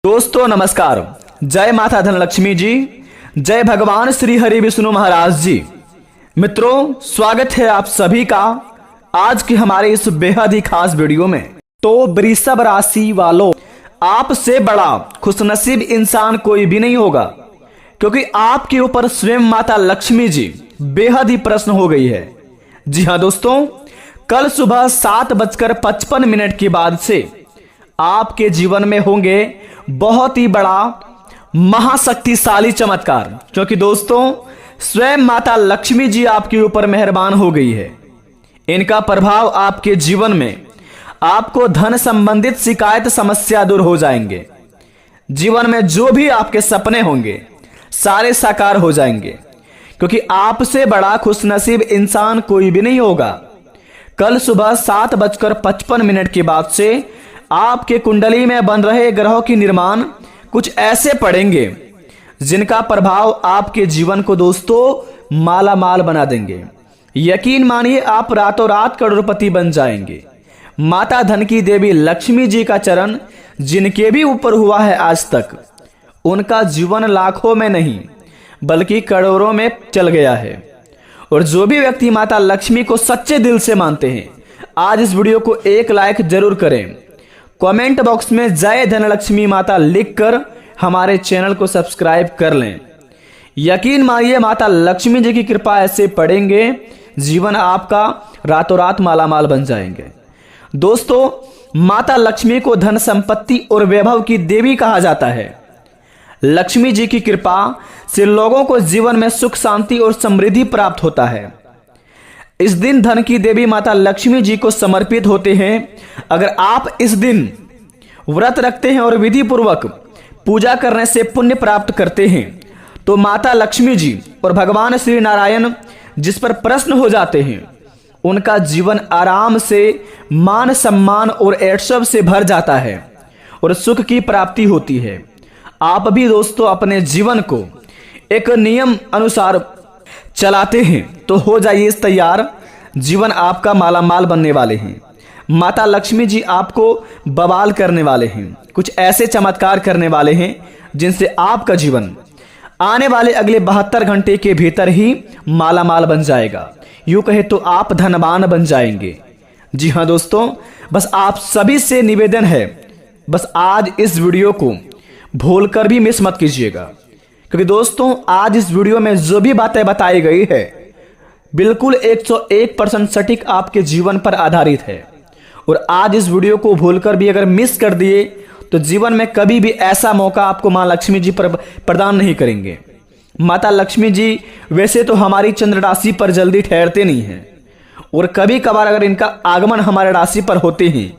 दोस्तों नमस्कार। जय माता धनलक्ष्मी जी, जय भगवान श्री हरि विष्णु महाराज जी। मित्रों, स्वागत है आप सभी का आज की हमारे इस बेहद ही खास वीडियो में। तो वृषभ राशि वालों, आपसे बड़ा खुशनसीब इंसान कोई भी नहीं होगा, क्योंकि आपके ऊपर स्वयं माता लक्ष्मी जी बेहद ही प्रसन्न हो गई है। जी हाँ दोस्तों, कल सुबह 7:55 के बाद से आपके जीवन में होंगे बहुत ही बड़ा महाशक्तिशाली चमत्कार, क्योंकि दोस्तों स्वयं माता लक्ष्मी जी आपके ऊपर मेहरबान हो गई है। इनका प्रभाव आपके जीवन में आपको धन संबंधित शिकायत समस्या दूर हो जाएंगे। जीवन में जो भी आपके सपने होंगे सारे साकार हो जाएंगे, क्योंकि आपसे बड़ा खुशनसीब इंसान कोई भी नहीं होगा। कल सुबह 7:55 के बाद से आपके कुंडली में बन रहे ग्रहों की निर्माण कुछ ऐसे पड़ेंगे जिनका प्रभाव आपके जीवन को दोस्तों माला माल बना देंगे। यकीन मानिए, आप रातों रात करोड़पति बन जाएंगे। माता धन की देवी लक्ष्मी जी का चरण जिनके भी ऊपर हुआ है आज तक, उनका जीवन लाखों में नहीं बल्कि करोड़ों में चल गया है। और जो भी व्यक्ति माता लक्ष्मी को सच्चे दिल से मानते हैं, आज इस वीडियो को एक लाइक जरूर करें। कमेंट बॉक्स में जय धनलक्ष्मी माता लिखकर हमारे चैनल को सब्सक्राइब कर लें। यकीन मानिए, माता लक्ष्मी जी की कृपा ऐसे पड़ेंगे, जीवन आपका रातों रात मालामाल बन जाएंगे। दोस्तों, माता लक्ष्मी को धन संपत्ति और वैभव की देवी कहा जाता है। लक्ष्मी जी की कृपा से लोगों को जीवन में सुख शांति और समृद्धि प्राप्त होता है। इस दिन धन की देवी माता लक्ष्मी जी को समर्पित होते हैं। अगर आप इस दिन व्रत रखते हैं और विधि पूर्वक पूजा करने से पुण्य प्राप्त करते हैं, तो माता लक्ष्मी जी और भगवान श्री नारायण जिस पर प्रसन्न हो जाते हैं, उनका जीवन आराम से मान सम्मान और ऐश्वर्य से भर जाता है और सुख की प्राप्ति होती है। आप भी दोस्तों अपने जीवन को एक नियम अनुसार चलाते हैं तो हो जाइए तैयार, जीवन आपका मालामाल बनने वाले हैं। माता लक्ष्मी जी आपको बवाल करने वाले हैं, कुछ ऐसे चमत्कार करने वाले हैं जिनसे आपका जीवन आने वाले अगले 72 घंटे के भीतर ही मालामाल बन जाएगा। यूं कहे तो आप धनवान बन जाएंगे। जी हाँ दोस्तों, बस आप सभी से निवेदन है, बस आज इस वीडियो को भूलकर भी मिस मत कीजिएगा, क्योंकि दोस्तों आज इस वीडियो में जो भी बातें बताई गई है बिल्कुल 101% सटीक आपके जीवन पर आधारित है। और आज इस वीडियो को भूलकर भी अगर मिस कर दिए तो जीवन में कभी भी ऐसा मौका आपको मां लक्ष्मी जी प्रदान नहीं करेंगे। माता लक्ष्मी जी वैसे तो हमारी चंद्र राशि पर जल्दी ठहरते नहीं हैं, और कभी कभार अगर इनका आगमन हमारे राशि पर होते हैं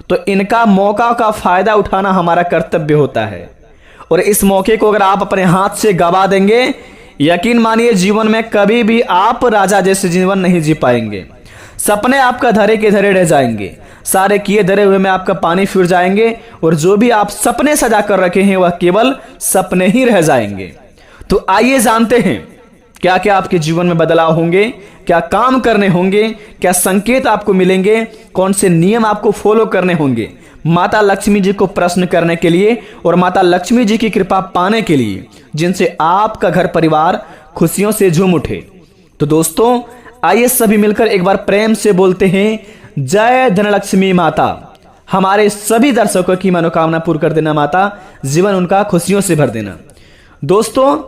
तो इनका मौका का फायदा उठाना हमारा कर्तव्य होता है। और इस मौके को अगर आप अपने हाथ से गवा देंगे, यकीन मानिए जीवन में कभी भी आप राजा जैसे जीवन नहीं जी पाएंगे। सपने आपका धरे के धरे रह जाएंगे, सारे किए धरे हुए में आपका पानी फिर जाएंगे, और जो भी आप सपने सजा कर रखे हैं वह केवल सपने ही रह जाएंगे। तो आइए जानते हैं क्या क्या आपके जीवन में बदलाव होंगे, क्या काम करने होंगे, क्या संकेत आपको मिलेंगे, कौन से नियम आपको फॉलो करने होंगे माता लक्ष्मी जी को प्रसन्न करने के लिए और माता लक्ष्मी जी की कृपा पाने के लिए, जिनसे आपका घर परिवार खुशियों से झूम उठे। तो दोस्तों आइए सभी मिलकर एक बार प्रेम से बोलते हैं, जय धनलक्ष्मी माता। हमारे सभी दर्शकों की मनोकामना पूर्ण कर देना माता, जीवन उनका खुशियों से भर देना। दोस्तों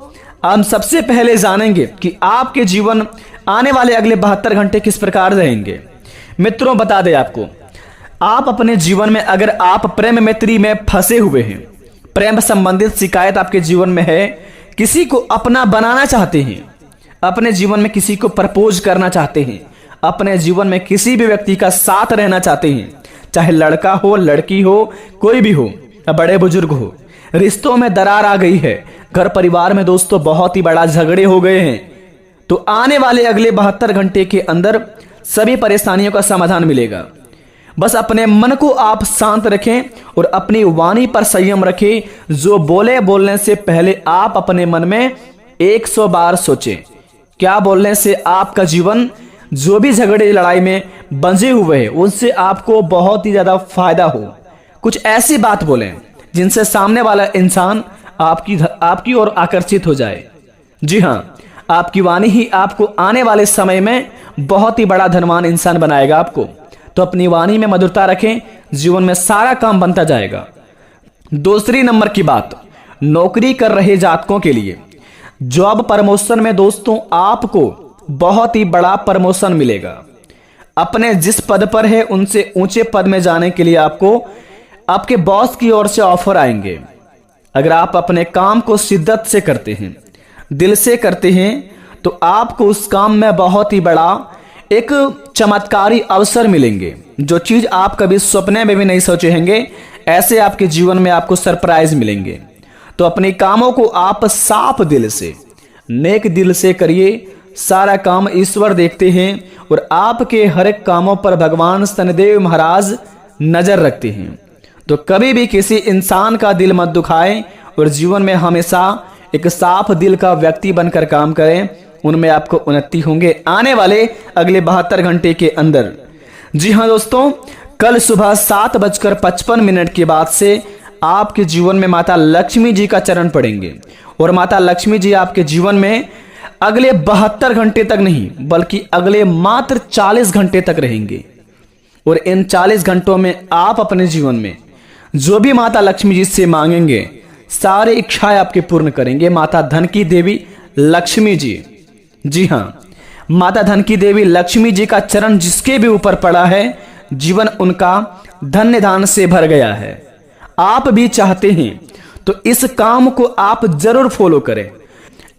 हम सबसे पहले जानेंगे कि आपके जीवन आने वाले अगले 72 घंटे किस प्रकार रहेंगे। मित्रों बता दें आपको, आप अपने जीवन में अगर आप प्रेम मैत्री में फंसे हुए हैं, प्रेम संबंधित शिकायत आपके जीवन में है, किसी को अपना बनाना चाहते हैं, अपने जीवन में किसी को प्रपोज करना चाहते हैं, अपने जीवन में किसी भी व्यक्ति का साथ रहना चाहते हैं, चाहे लड़का हो लड़की हो कोई भी हो या बड़े बुजुर्ग हो, रिश्तों में दरार आ गई है, घर परिवार में दोस्तों बहुत ही बड़ा झगड़े हो गए हैं, तो आने वाले अगले 72 घंटे के अंदर सभी परेशानियों का समाधान मिलेगा। बस अपने मन को आप शांत रखें और अपनी वाणी पर संयम रखें। जो बोलने से पहले आप अपने मन में 100 बार सोचें। क्या बोलने से आपका जीवन जो भी झगड़े लड़ाई में बंधे हुए हैं उनसे आपको बहुत ही ज्यादा फायदा हो। कुछ ऐसी बात बोलें जिनसे सामने वाला इंसान आपकी ओर आकर्षित हो जाए। जी हाँ, आपकी वाणी ही आपको आने वाले समय में बहुत ही बड़ा धनवान इंसान बनाएगा आपको। तो अपनी वाणी में मधुरता रखें, जीवन में सारा काम बनता जाएगा। दूसरी नंबर की बात, नौकरी कर रहे जातकों के लिए जॉब प्रमोशन में दोस्तों आपको बहुत ही बड़ा प्रमोशन मिलेगा। अपने जिस पद पर है उनसे ऊंचे पद में जाने के लिए आपको आपके बॉस की ओर से ऑफर आएंगे। अगर आप अपने काम को शिद्दत से करते हैं, दिल से करते हैं, तो आपको उस काम में बहुत ही बड़ा एक चमत्कारी अवसर मिलेंगे। जो चीज आप कभी सपने में भी नहीं सोचे होंगे, ऐसे आपके जीवन में आपको सरप्राइज मिलेंगे। तो अपने कामों को आप साफ दिल से, नेक दिल से करिए। सारा काम ईश्वर देखते हैं और आपके हर एक कामों पर भगवान शनिदेव महाराज नजर रखते हैं। तो कभी भी किसी इंसान का दिल मत दुखाएं और जीवन में हमेशा एक साफ दिल का व्यक्ति बनकर काम करें। उनमें आपको उन्नति होंगे आने वाले अगले 72 घंटे के अंदर। जी हाँ दोस्तों, कल सुबह 7:55 के बाद से आपके जीवन में माता लक्ष्मी जी का चरण पड़ेंगे और माता लक्ष्मी जी आपके जीवन में अगले 72 घंटे तक नहीं बल्कि अगले मात्र 40 घंटे तक रहेंगे। और इन 40 घंटों में आप अपने जीवन में जो भी माता लक्ष्मी जी से मांगेंगे, सारी इच्छाएं आपके पूर्ण करेंगे। माता धन की देवी लक्ष्मी जी, जी हाँ, माता धन की देवी लक्ष्मी जी का चरण जिसके भी ऊपर पड़ा है, जीवन उनका धन्य दान से भर गया है। आप भी चाहते हैं तो इस काम को आप जरूर फॉलो करें।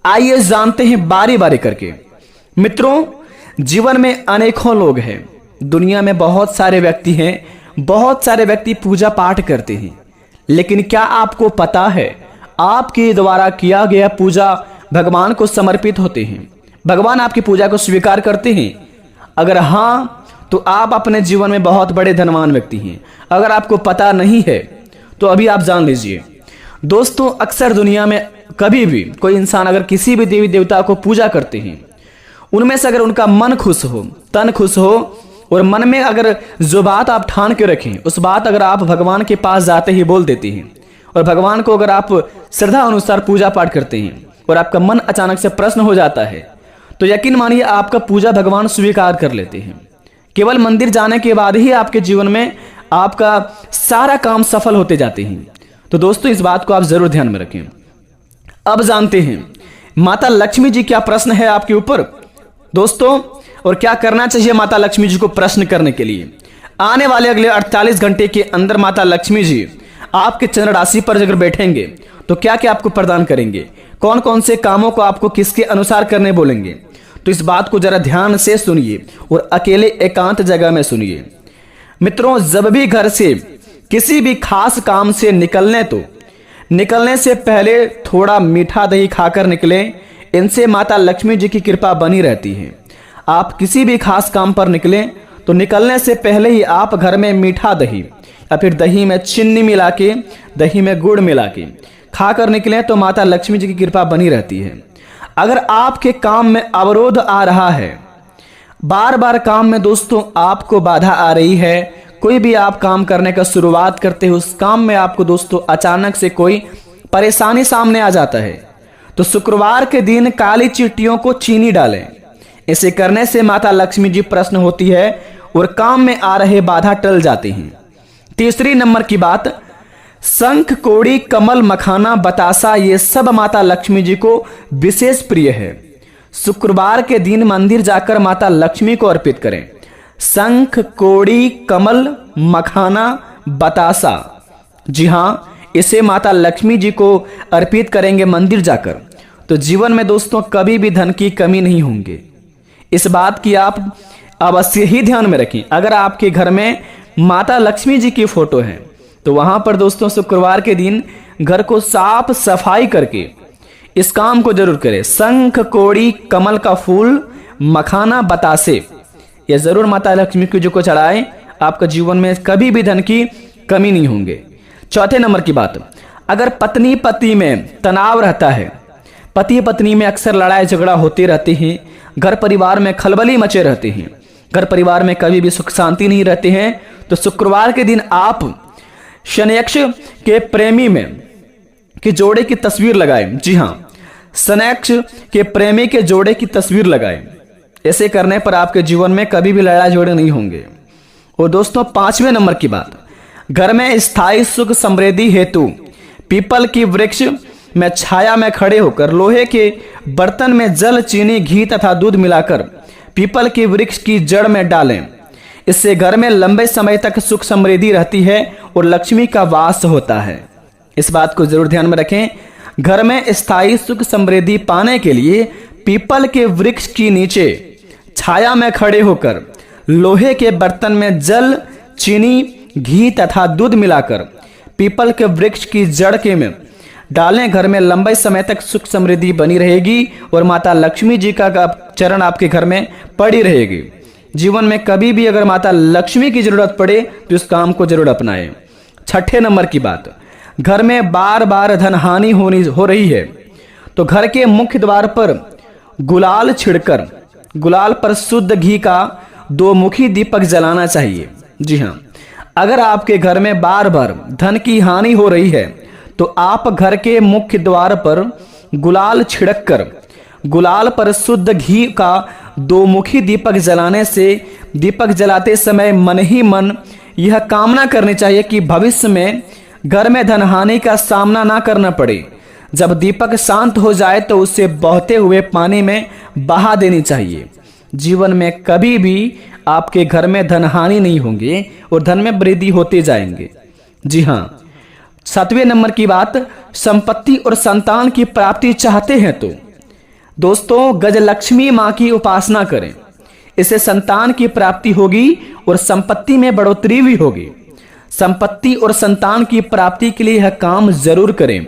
आइए जानते हैं बारी बारी करके। मित्रों, जीवन में अनेकों लोग हैं, दुनिया में बहुत सारे व्यक्ति हैं, बहुत सारे व्यक्ति पूजा पाठ करते हैं, लेकिन क्या आपको पता है आपके द्वारा किया गया पूजा भगवान को समर्पित होते हैं? भगवान आपकी पूजा को स्वीकार करते हैं? अगर हाँ, तो आप अपने जीवन में बहुत बड़े धनवान व्यक्ति हैं। अगर आपको पता नहीं है तो अभी आप जान लीजिए। दोस्तों, अक्सर दुनिया में कभी भी कोई इंसान अगर किसी भी देवी देवता को पूजा करते हैं, उनमें से अगर उनका मन खुश हो, तन खुश हो और मन में अगर जो बात आप ठान के रखें, उस बात अगर आप भगवान के पास जाते ही बोल देते हैं और भगवान को अगर आप श्रद्धा अनुसार पूजा पाठ करते हैं और आपका मन अचानक से प्रश्न हो जाता है, तो यकीन मानिए आपका पूजा भगवान स्वीकार कर लेते हैं। केवल मंदिर जाने के बाद ही आपके जीवन में आपका सारा काम सफल होते जाते हैं। तो दोस्तों, इस बात को आप जरूर ध्यान में रखें। अब जानते हैं माता लक्ष्मी जी क्या प्रश्न है आपके ऊपर दोस्तों, और क्या करना चाहिए माता लक्ष्मी जी को प्रश्न करने के लिए। आने वाले अगले 48 घंटे के अंदर माता लक्ष्मी जी आपके चंद्र राशि पर अगर बैठेंगे तो क्या क्या आपको प्रदान करेंगे, कौन कौन से कामों को आपको किसके अनुसार करने बोलेंगे। तो इस बात को जरा ध्यान से सुनिए और अकेले एकांत जगह में सुनिए। मित्रों, जब भी घर से किसी भी खास काम से निकलने से पहले थोड़ा मीठा दही खाकर निकलें। इनसे माता लक्ष्मी जी की कृपा बनी रहती है। आप किसी भी खास काम पर निकलें तो निकलने से पहले ही आप घर में मीठा दही या फिर दही में चीनी मिला के, दही में गुड़ मिला के खाकर निकलें तो माता लक्ष्मी जी की कृपा बनी रहती है। अगर आपके काम में अवरोध आ रहा है, बार बार काम में दोस्तों आपको बाधा आ रही है, कोई भी आप काम करने का शुरुआत करते हो, उस काम में आपको दोस्तों अचानक से कोई परेशानी सामने आ जाता है, तो शुक्रवार के दिन काली चींटियों को चीनी डालें। इसे करने से माता लक्ष्मी जी प्रसन्न होती है और काम में आ रहे बाधा टल जाते हैं। तीसरी नंबर की बात, शंख, कोड़ी, कमल, मखाना, बतासा, ये सब माता लक्ष्मी जी को विशेष प्रिय है। शुक्रवार के दिन मंदिर जाकर माता लक्ष्मी को अर्पित करें। शंख, कोड़ी, कमल, मखाना, बतासा, जी हाँ, इसे माता लक्ष्मी जी को अर्पित करेंगे मंदिर जाकर, तो जीवन में दोस्तों कभी भी धन की कमी नहीं होंगे। इस बात की आप अवश्य ही ध्यान में रखें। अगर आपके घर में माता लक्ष्मी जी की फोटो है तो वहां पर दोस्तों शुक्रवार के दिन घर को साफ सफाई करके इस काम को जरूर करें। शंख, कोड़ी, कमल का फूल, मखाना, बतासे, ये जरूर माता लक्ष्मी जी को चढ़ाएं। आपका जीवन में कभी भी धन की कमी नहीं होंगे। चौथे नंबर की बात, अगर पत्नी पति में तनाव रहता है, पति पत्नी में अक्सर लड़ाई झगड़ा होते रहते हैं, घर परिवार में खलबली मचे रहते हैं, घर परिवार में कभी भी सुख शांति नहीं रहते हैं, तो शुक्रवार के दिन आप शनयक्ष के प्रेमी में के जोड़े की तस्वीर लगाएं। जी हाँ, शनयक्ष के प्रेमी के जोड़े की तस्वीर लगाएं। ऐसे करने पर आपके जीवन में कभी भी लड़ाई झगड़े नहीं होंगे। और दोस्तों 5वें नंबर की बात, घर में स्थायी सुख समृद्धि हेतु पीपल की वृक्ष में छाया में खड़े होकर लोहे के बर्तन में जल, चीनी, घी तथा दूध मिलाकर पीपल के वृक्ष की जड़ में डालें। इससे घर में लंबे समय तक सुख समृद्धि रहती है और लक्ष्मी का वास होता है। इस बात को जरूर ध्यान में रखें। घर में स्थायी सुख समृद्धि पाने के लिए पीपल के वृक्ष के नीचे छाया में खड़े होकर लोहे के बर्तन में जल, चीनी, घी तथा दूध मिलाकर पीपल के वृक्ष की जड़ के में डालें। घर में लंबे समय तक सुख समृद्धि बनी रहेगी और माता लक्ष्मी जी का चरण आपके घर में पड़ी रहेगी। जीवन में कभी भी अगर माता लक्ष्मी की जरूरत पड़े तो इस काम को जरूर अपनाएं। 6ठे नंबर की बात, घर में बार बार धन हानि हो रही है तो घर के मुख्य द्वार पर गुलाल छिड़कर गुलाल पर शुद्ध घी का 2 मुखी दीपक जलाना चाहिए। जी हाँ, अगर आपके घर में बार बार धन की हानि हो रही है तो आप घर के मुख्य द्वार पर गुलाल छिड़क कर गुलाल पर शुद्ध घी का 2 मुखी दीपक जलाने से दीपक जलाते समय मन ही मन यह कामना करनी चाहिए कि भविष्य में घर में धन हानि का सामना ना करना पड़े। जब दीपक शांत हो जाए तो उसे बहते हुए पानी में बहा देनी चाहिए। जीवन में कभी भी आपके घर में धन हानि नहीं होंगे और धन में वृद्धि होते जाएंगे। जी हाँ, 7वें नंबर की बात, संपत्ति और संतान की प्राप्ति चाहते हैं तो दोस्तों गजलक्ष्मी माँ की उपासना करें। इससे संतान की प्राप्ति होगी और संपत्ति में बढ़ोतरी भी होगी। संपत्ति और संतान की प्राप्ति के लिए यह काम जरूर करें।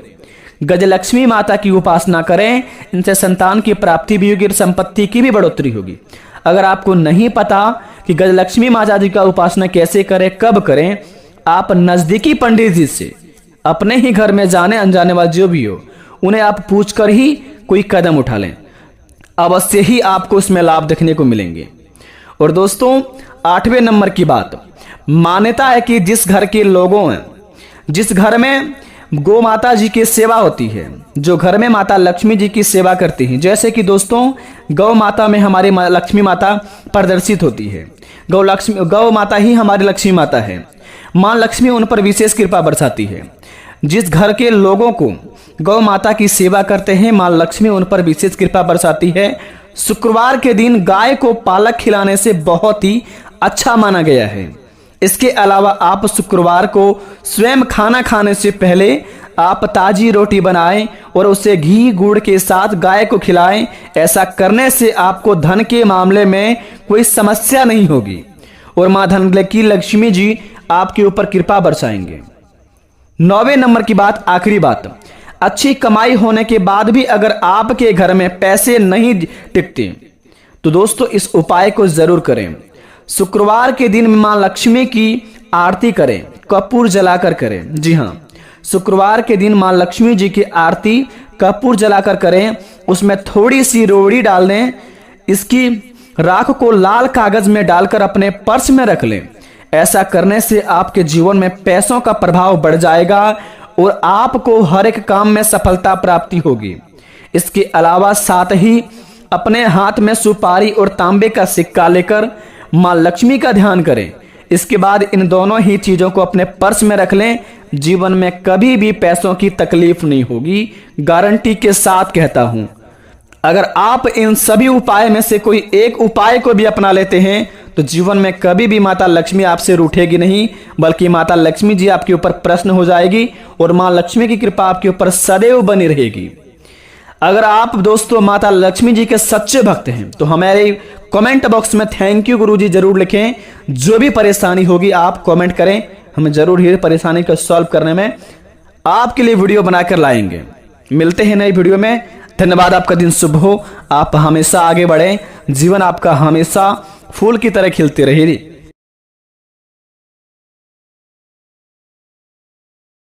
गजलक्ष्मी माता की उपासना करें, इनसे संतान की प्राप्ति भी होगी और संपत्ति की भी बढ़ोतरी होगी। अगर आपको नहीं पता कि गजलक्ष्मी माता जी का उपासना कैसे करें, कब करें, आप नजदीकी पंडित जी से अपने ही घर में जाने अनजाने वाले जो भी हो उन्हें आप पूछकर ही कोई कदम उठा लें। अवश्य ही आपको इसमें लाभ देखने को मिलेंगे। और दोस्तों 8वें नंबर की बात, मान्यता है कि जिस घर के लोगों हैं, जिस घर में गौ माता जी की सेवा होती है, जो घर में माता लक्ष्मी जी की सेवा करती हैं, जैसे कि दोस्तों गौ माता में हमारी लक्ष्मी माता प्रदर्शित होती है। गौ माता ही हमारी लक्ष्मी माता है। मां लक्ष्मी उन पर विशेष कृपा बरसाती है। जिस घर के लोगों को गौ माता की सेवा करते हैं, मां लक्ष्मी उन पर विशेष कृपा बरसाती है। शुक्रवार के दिन गाय को पालक खिलाने से बहुत ही अच्छा माना गया है। इसके अलावा आप शुक्रवार को स्वयं खाना खाने से पहले आप ताजी रोटी बनाएं और उसे घी गुड़ के साथ गाय को खिलाएं। ऐसा करने से आपको धन के मामले में कोई समस्या नहीं होगी और मां धन की लक्ष्मी जी आपके ऊपर कृपा बरसाएंगे। 9वें नंबर की बात, आखिरी बात, अच्छी कमाई होने के बाद भी अगर आपके घर में पैसे नहीं टिकते तो दोस्तों इस उपाय को जरूर करें। शुक्रवार के दिन मां लक्ष्मी की आरती करें, कपूर जलाकर करें। जी हाँ, शुक्रवार के दिन मां लक्ष्मी जी की आरती कपूर जलाकर करें। उसमें थोड़ी सी रोड़ी डाल दें। इसकी राख को लाल कागज में डालकर अपने पर्स में रख लें। ऐसा करने से आपके जीवन में पैसों का प्रभाव बढ़ जाएगा और आपको हर एक काम में सफलता प्राप्ति होगी। इसके अलावा साथ ही अपने हाथ में सुपारी और तांबे का सिक्का लेकर मां लक्ष्मी का ध्यान करें। इसके बाद इन दोनों ही चीजों को अपने पर्स में रख लें। जीवन में कभी भी पैसों की तकलीफ नहीं होगी, गारंटी के साथ कहता हूं। अगर आप इन सभी उपाय में से कोई एक उपाय को भी अपना लेते हैं तो जीवन में कभी भी माता लक्ष्मी आपसे रूठेगी नहीं, बल्कि माता लक्ष्मी जी आपके ऊपर प्रसन्न हो जाएगी और मां लक्ष्मी की कृपा आपके ऊपर सदैव बनी रहेगी। अगर आप दोस्तों माता लक्ष्मी जी के सच्चे भक्त हैं तो हमारे कमेंट बॉक्स में थैंक यू गुरुजी जरूर लिखें। जो भी परेशानी होगी आप कमेंट करें, हम जरूर ही परेशानी को सॉल्व करने में आपके लिए वीडियो बनाकर लाएंगे। मिलते हैं नई वीडियो में। धन्यवाद। आपका दिन शुभ हो। आप हमेशा आगे बढ़ें। जीवन आपका हमेशा फूल की तरह खिलते रहे।